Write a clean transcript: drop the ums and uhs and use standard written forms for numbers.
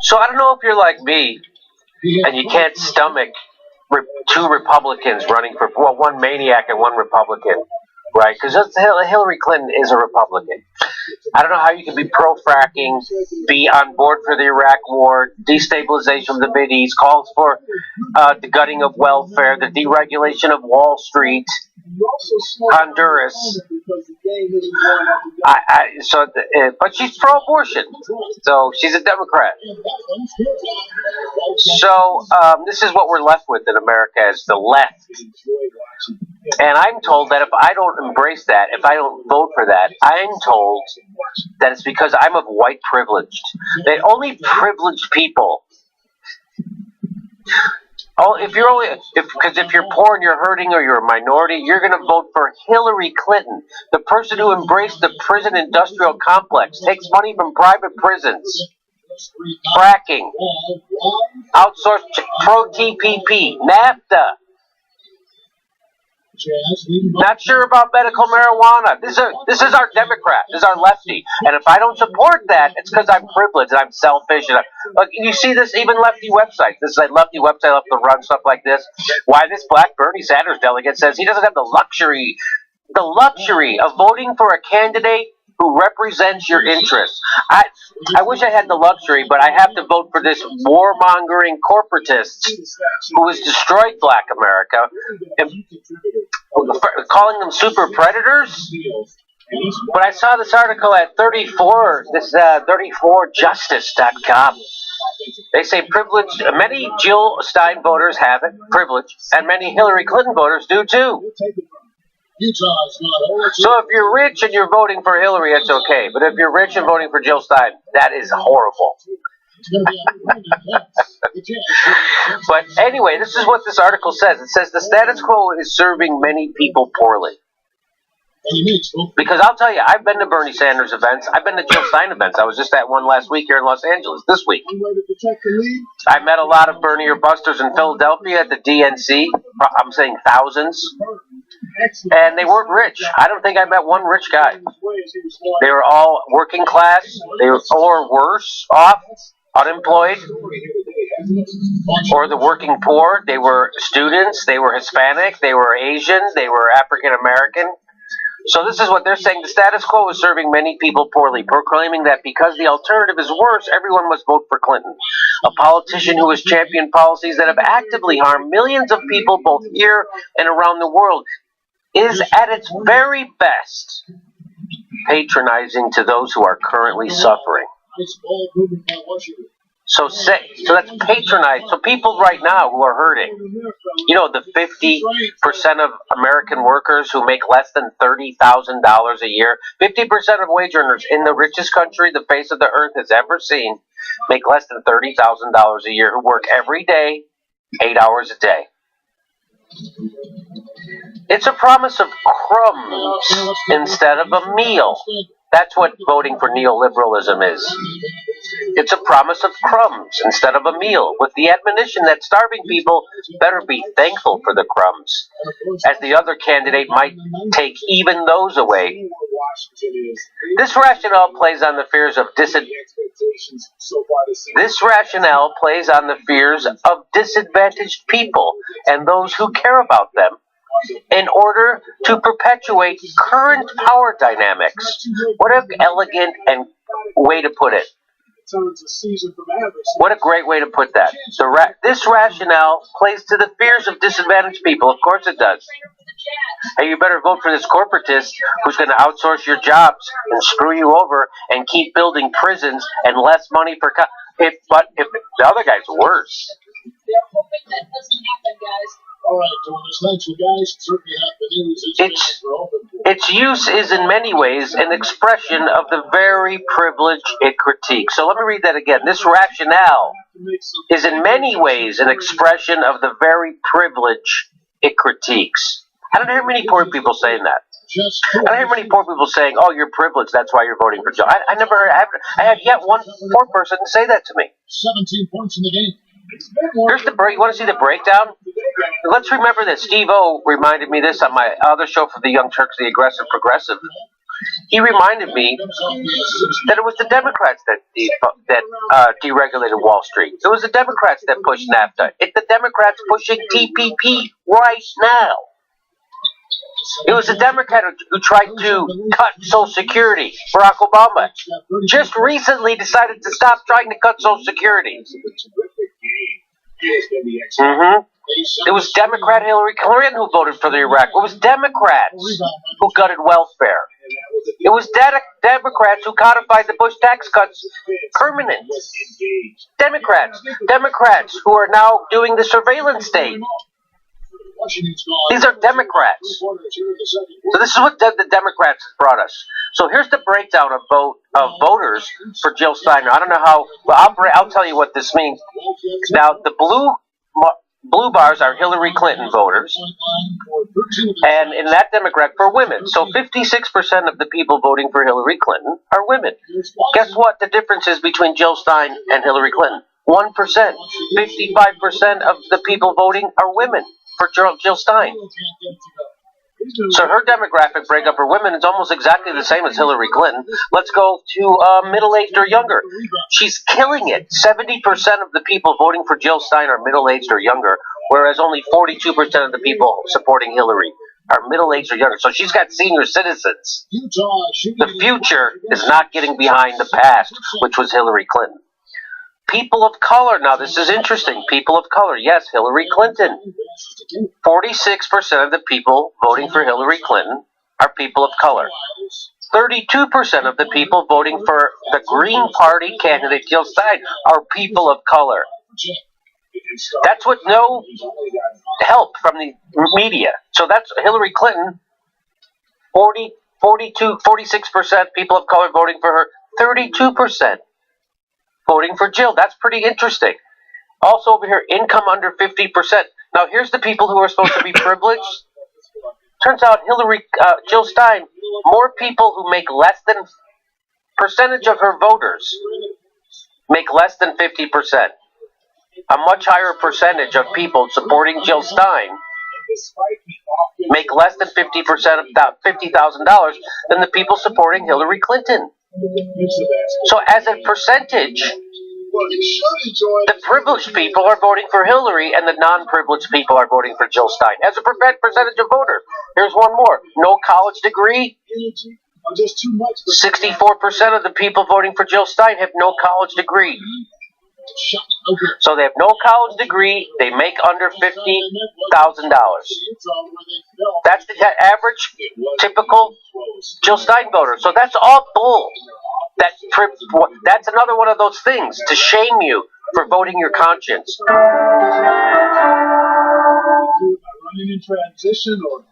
So I don't know if you're like me and you can't stomach two Republicans running for, well, one maniac and one Republican, right? Because Hillary Clinton is a Republican. I don't know how you can be pro-fracking, be on board for the Iraq War, destabilization of the Mideast, calls for the gutting of welfare, the deregulation of Wall Street, Honduras. But she's pro-abortion, so she's a Democrat. So this is what we're left with in America as the left. And I'm told that if I don't embrace that, if I don't vote for that, I'm told that it's because I'm of white privileged. That only privileged people. Oh, if you're poor and you're hurting or you're a minority, you're going to vote for Hillary Clinton, the person who embraced the prison industrial complex, takes money from private prisons, fracking, outsourced pro-TPP, NAFTA. Not sure about medical marijuana. This is our Democrat. This is our lefty. And if I don't support that, it's because I'm privileged and I'm selfish. And look, you see this even lefty websites. This is a lefty website up to run stuff like this. Why this black Bernie Sanders delegate says he doesn't have the luxury of voting for a candidate who represents your interests. I wish I had the luxury, but I have to vote for this warmongering corporatist who has destroyed black America, and calling them super predators. But I saw this article at 34justice.com. They say many Jill Stein voters have it, privilege, and many Hillary Clinton voters do too. So if you're rich and you're voting for Hillary, it's okay. But if you're rich and voting for Jill Stein, that is horrible. But anyway, this is what this article says. It says the status quo is serving many people poorly. Because I'll tell you, I've been to Bernie Sanders events. I've been to Jill Stein events. I was just at one last week here in Los Angeles, this week. I met a lot of Bernie or Busters in Philadelphia at the DNC. I'm saying thousands. And they weren't rich. I don't think I met one rich guy. They were all working class, or worse off, unemployed, or the working poor. They were students, they were Hispanic, they were Asian, they were African American. So this is what they're saying. The status quo is serving many people poorly, proclaiming that because the alternative is worse, everyone must vote for Clinton, a politician who has championed policies that have actively harmed millions of people both here and around the world, is at its very best patronizing to those who are currently suffering. So that's patronize. So people right now who are hurting, you know, the 50% of American workers who make less than $30,000 a year, 50% of wage earners in the richest country the face of the earth has ever seen, make less than $30,000 a year, who work every day, 8 hours a day. It's a promise of crumbs instead of a meal. That's what voting for neoliberalism is. It's a promise of crumbs instead of a meal, with the admonition that starving people better be thankful for the crumbs, as the other candidate might take even those away. This rationale plays on the fears of disadvantaged people and those who care about them, in order to perpetuate current power dynamics. What an elegant and way to put it. What a great way to put that. This rationale plays to the fears of disadvantaged people. Of course it does. Hey, you better vote for this corporatist who's going to outsource your jobs and screw you over and keep building prisons and less money per But if the other guy's worse. All right, Jonas, thanks for guys. Certainly have the news. Its use is in many ways an expression of the very privilege it critiques. So let me read that again. This rationale is in many ways an expression of the very privilege it critiques. I don't hear many poor people saying that. I don't hear many poor people saying, "Oh, you're privileged, that's why you're voting for Joe." I never heard. I have yet one poor person say that to me. 17 points in the game. Here's the break. You want to see the breakdown? Let's remember that Steve-O reminded me this on my other show for the Young Turks, the Aggressive Progressive. he reminded me that it was the Democrats that deregulated Wall Street. It was the Democrats that pushed NAFTA. It's the Democrats pushing TPP right now. It was the Democrat who tried to cut Social Security. Barack Obama just recently decided to stop trying to cut Social Security. It was Democrat Hillary Clinton who voted for the Iraq. It was Democrats who gutted welfare. It was Democrats who codified the Bush tax cuts permanent. Democrats who are now doing the surveillance state. These are Democrats. So this is what the Democrats brought us. So here's the breakdown of voters for Jill Stein. I don't know how. Well, I'll tell you what this means. Now the blue bars are Hillary Clinton voters, and in that Democrat for women. So 56% of the people voting for Hillary Clinton are women. Guess what the difference is between Jill Stein and Hillary Clinton? 1%. 55% of the people voting are women for Jill Stein. So her demographic breakup for women is almost exactly the same as Hillary Clinton. Let's go to middle-aged or younger. She's killing it. 70% of the people voting for Jill Stein are middle-aged or younger, whereas only 42% of the people supporting Hillary are middle-aged or younger. So she's got senior citizens. The future is not getting behind the past, which was Hillary Clinton. People of color. Now, this is interesting. People of color. Yes, Hillary Clinton. 46% of the people voting for Hillary Clinton are people of color. 32% of the people voting for the Green Party candidate Jill Stein are people of color. That's with no help from the media. So that's Hillary Clinton. 46% people of color voting for her. 32% voting for Jill. That's pretty interesting. Also over here, income under 50%. Now here's the people who are supposed to be privileged. Turns out Jill Stein, more people who make less than percentage of her voters make less than 50%. A much higher percentage of people supporting Jill Stein make less than 50% of $50,000 than the people supporting Hillary Clinton. So as a percentage, the privileged people are voting for Hillary and the non-privileged people are voting for Jill Stein. As a percentage of voters, here's one more. No college degree. 64% of the people voting for Jill Stein have no college degree. So they have no college degree. They make under $50,000. That's the average, typical Jill Stein voter. So that's all bull. That's another one of those things to shame you for voting your conscience. Running in transition or